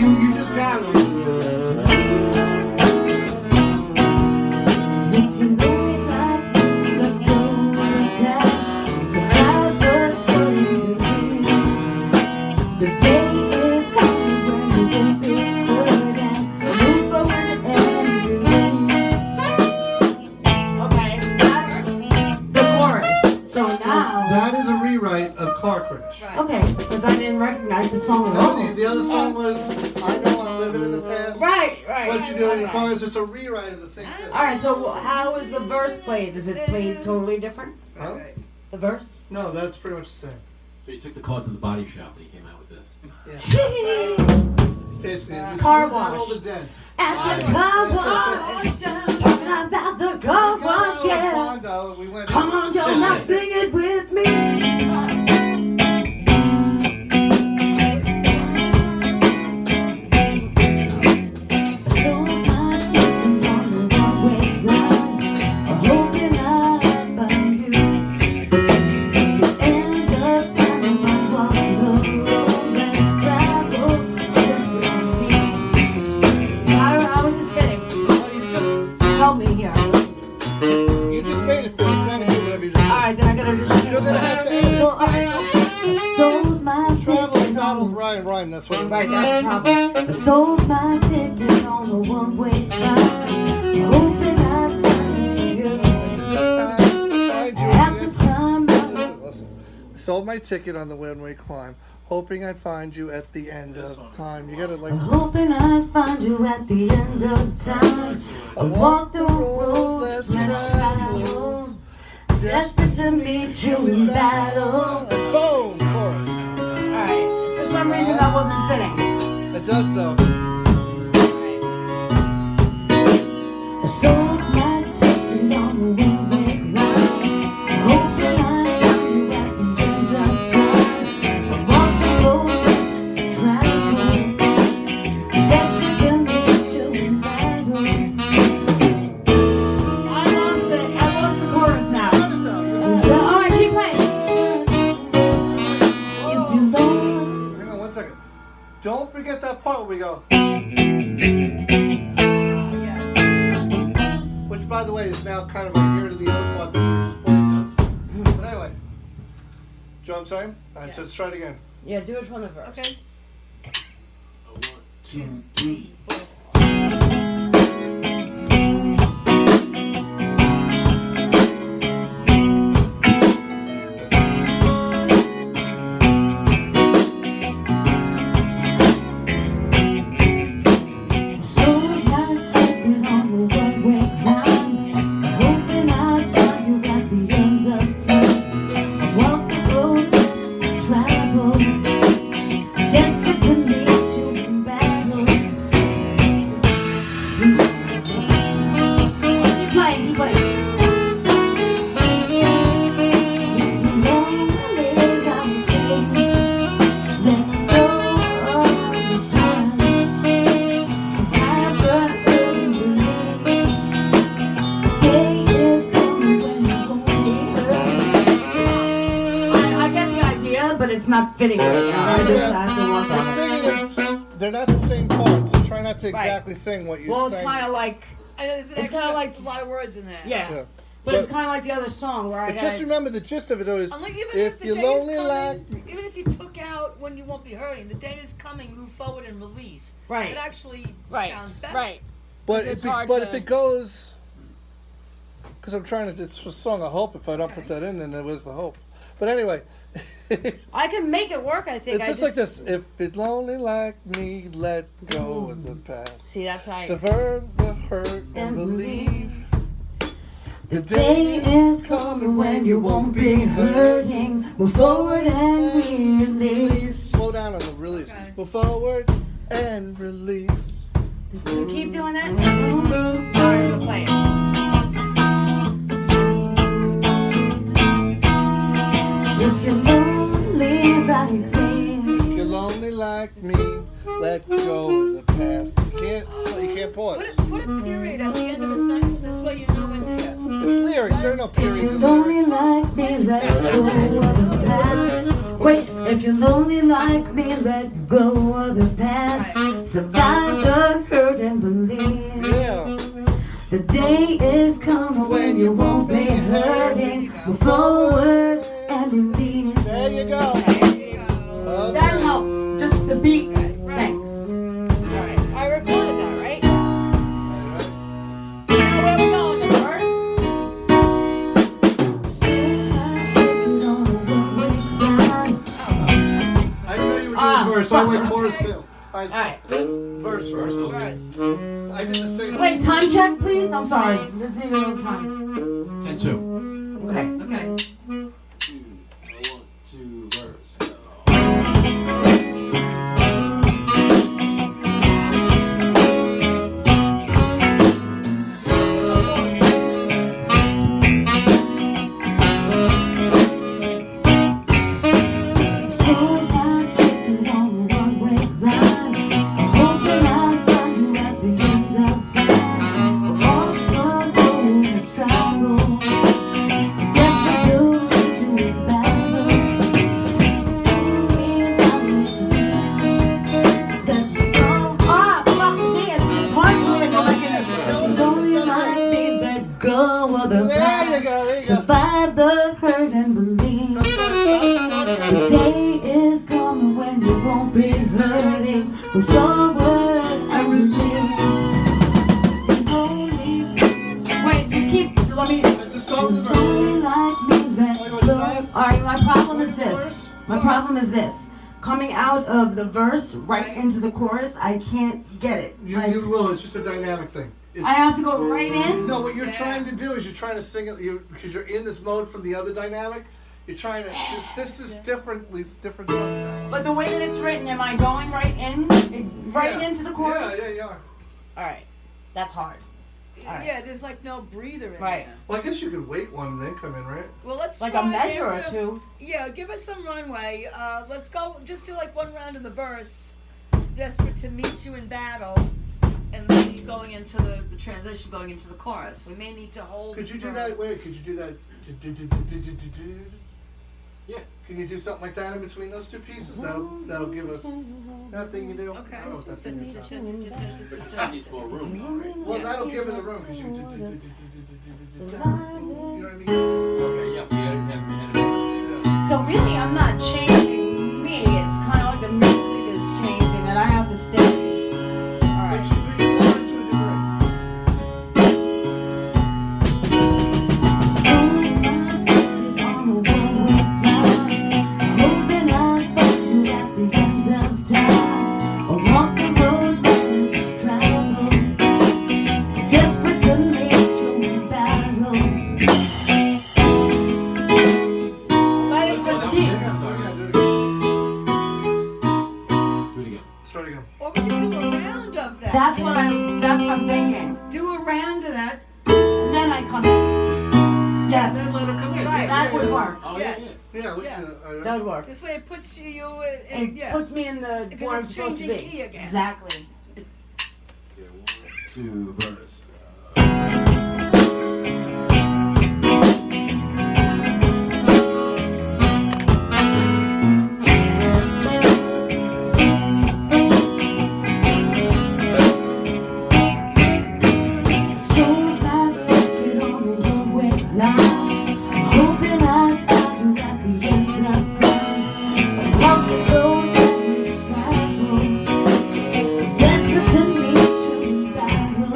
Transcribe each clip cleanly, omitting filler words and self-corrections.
You just got it. That is a rewrite of Car Crash. Right. Okay, because I didn't recognize the song at all. No, the other song was I Know I'm Living in the Past. Right. What you do in the cars, it's a rewrite of the same thing. Alright, so how is the verse played? Is it played totally different? Huh? The verse? No, that's pretty much the same. So you took the car to the body shop and he came out with this. Yeah. It's basically, we Car smoothed out wash. all the dents. At the car wash, talking about the car wash, yeah. We went Come on, y'all, now sing it with me. Help me here. You just made it fit. It's not good whatever you just did. Alright, then I gotta just. You're gonna have to edit. I sold my Travel ticket battle on. rhyme. That's what it Right, is. that's the problem. I sold my ticket on a one-way ride, hoping I'd find you. At the time, Listen. Sold my ticket on the one-way climb, hoping I'd find you at the end of time. You gotta like. hoping I'd find you at the end of time. I walk the road less traveled, desperate to meet you in battle. Boom! Chorus. Alright, for some reason that wasn't fitting. It does though. I sold my ticket on the one-way ride, hoping I'd find you at the end of time. I walk the road less traveled, desperate to meet you in battle. I lost the chorus now. Alright, keep playing. If you love. Hang on 1 second. Don't forget that part where we go. Which, by the way, is now kind of a year to the other part that we just played this. But anyway. Do you know what I'm saying? Alright, so let's try it again. Yeah, do it from the verse. Okay. 1, 2, 3. Sold my ticket on the one-way ride, hoping I'd find you at the end of time. I walk the road less traveled, desperate to meet you in battle. Keep playing, keep playing. If you lonely, I'm free. Let go of the past. I get the idea, but it's not fitting. I just have to work We're on it. singing it. They're not the same parts, so try not to exactly sing what you're Well, it's saying. kind of like, I know there's It's kinda like- a lot of words in there. yeah. Yeah. But it's kind of like the other song where I But just got. remember the gist of it though is I'm like, even if the you're day lonely is like coming, even if you took out when you won't be hurting, the day is coming, move forward and release. Right. It actually Right, sounds better. right. but it's if hard but to- if it goes because I'm trying to it's a song of hope. If I don't put that in, then there was the hope. But anyway, it's I can make it work, I think. just like this. If it's lonely like me, let go of the past. See, that's how I. Survive the hurt and believe. The day is coming when you won't be hurting. Move forward and release. Release. Slow down on the release. Okay. Move forward and release. You keep doing that? Alright, we'll play it. If you're lonely like me, If you're lonely like me, let go of the past. You can't pause. Put a period at the end of a sentence. This way you know when to. It's lyrics. There are no periods in lonely lyrics. like me, let go of the past. Wait, If you're lonely like me, let go of the past. Survive the hurt and believe. Yeah. The day is coming when you won't be hurting. Move forward and release. There you go. There you go. Okay. That helps. Just the beat. Thanks. Alright, I recorded that, right? Now where we going, the verse? I didn't know you were doing verse. I went chorus too. Alright. Verse. Verse. I did the same. Wait, time check, please. I'm sorry. Just need a little time. 10-2. Okay. Okay. 1, 2, verse. Go. There you go. Survive the hurt and believe. The day is coming when you won't be hurting. Move forward and release. Wait, just keep. Let me. Let's just start with the verse. Only like me let Oh, you want to go. try it? All right, my problem is Chorus? this. My problem is this. Coming out of the verse right into the chorus, I can't get it. You Like, will. It's just a dynamic thing. It's, I have to go right in. no, what you're Yeah. trying to do is you're trying to sing it because you're in this mode from the other dynamic. You're trying to. This is differently different song. But the way that it's written, am I going right in? It's right Yeah. into the chorus? Yeah. All right. That's hard. Alright. Yeah, there's like no breather in Right. there. Well, I guess you could wait one and then come in, right? Well, let's Like try a measure or after- two. Yeah, give us some runway. Let's go. Just do like one round of the verse. Desperate to meet you in battle, and then going into the transition, going into the chorus. We may need to hold. Could you do for- that? Wait, could you do that? Yeah. Can you do something like that in between those two pieces? That'll give us that thing you do. Okay. I don't know what that thing is. But it needs more room, though, right? Well, that'll give it the room because you. You know what I mean? Okay, yeah, we edit. So really, I'm not changing me. It's kind of like the music is changing, and I have to stay. All But right. you are to a degree. So I'm taking on a one-way ride, hoping I'll find you at the end of time. Or walk the road less traveled, desperate to meet you in battle. Let it proceed. Yeah, do it again. Do it again. Let's try it again. Or we can do a round of that. That's what I'm thinking. Do a round of that. And then I come in. Then Yes. let her come in. Right. That would work. Oh, Yes. Yeah, we Yeah. can. That would work. This way it puts you in. It Yeah. puts me in the Because where I'm it's supposed to changing be. key again. Exactly. Yeah, 1, 2, verse. So I took it on a one-way line, hoping I'd find you at the end of time. Walk the road that we travel, desperate to meet you in battle.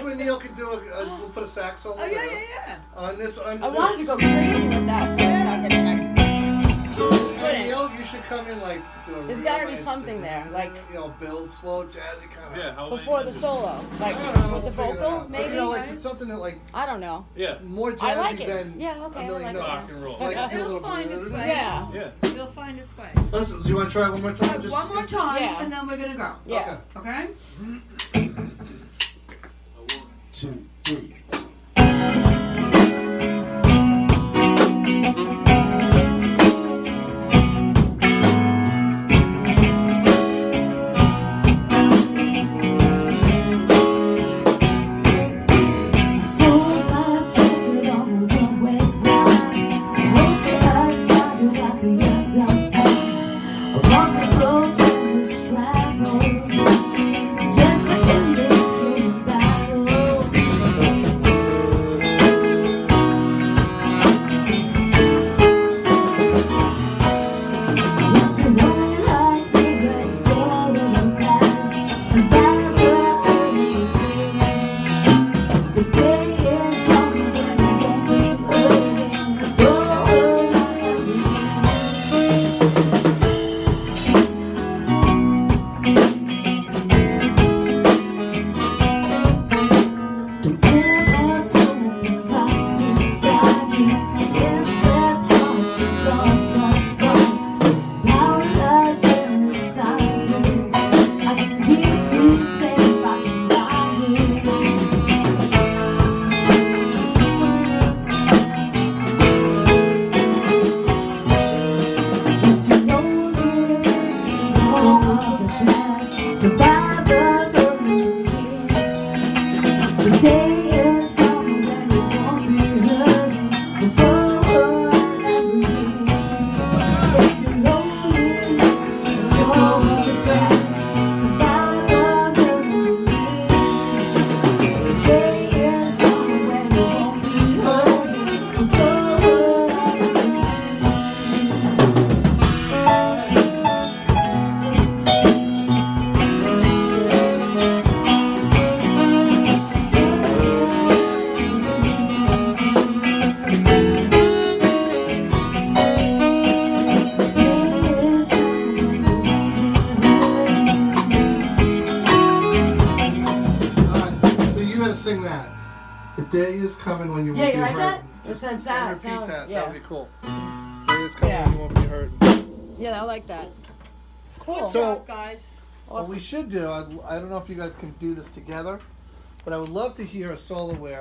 maybe Neil can do we'll put a sax solo Oh yeah, there. yeah, yeah. On this, on I this. wanted to go crazy with that for a second, and I couldn't. Neil, you should come in like. Do a There's real gotta be nice, something there, like- build slow, jazzy kind of. Yeah, how Before the solo, like I don't know, with the we'll figure that vocal, out. But, maybe. you know, like something that like I don't know. Yeah. more jazzy I like it. than Yeah, okay, a I million like it. notes. Rock and roll. Like, do a It'll little find its way. Yeah. Yeah. It'll find its way. Listen, do you want to try it one more time? Just One more time, Yeah. and then we're gonna go. Yeah. Okay. Okay? 1, 2, 3. So I take it on the way round. I hope that I find you at the end of time. Along the road that was traveled, desperate to meet you in battle. If you know me like me, let go in the past. So bad the day is coming when you won't be hurting. Don't give up hope right beside you. Yes, there's hope, it's all that's fine. Now it lies inside you. I can keep you safe, I can guide you. If you know the all of the past, survive the lonely years. The day is coming when you won't be hurting before ever leaves. If you know all of the past, survive the lonely years. The day is coming when you won't be hurting before ever Alright, so you gotta sing that. The day is coming when you Yeah, won't you be like that? hurting. It sounds And sad. repeat that. Yeah. That'd be cool. The day is coming Yeah. when you won't be hurting. Yeah, I like that. Cool. Good So- job, guys. What we should do, I don't know if you guys can do this together, but I would love to hear a solo where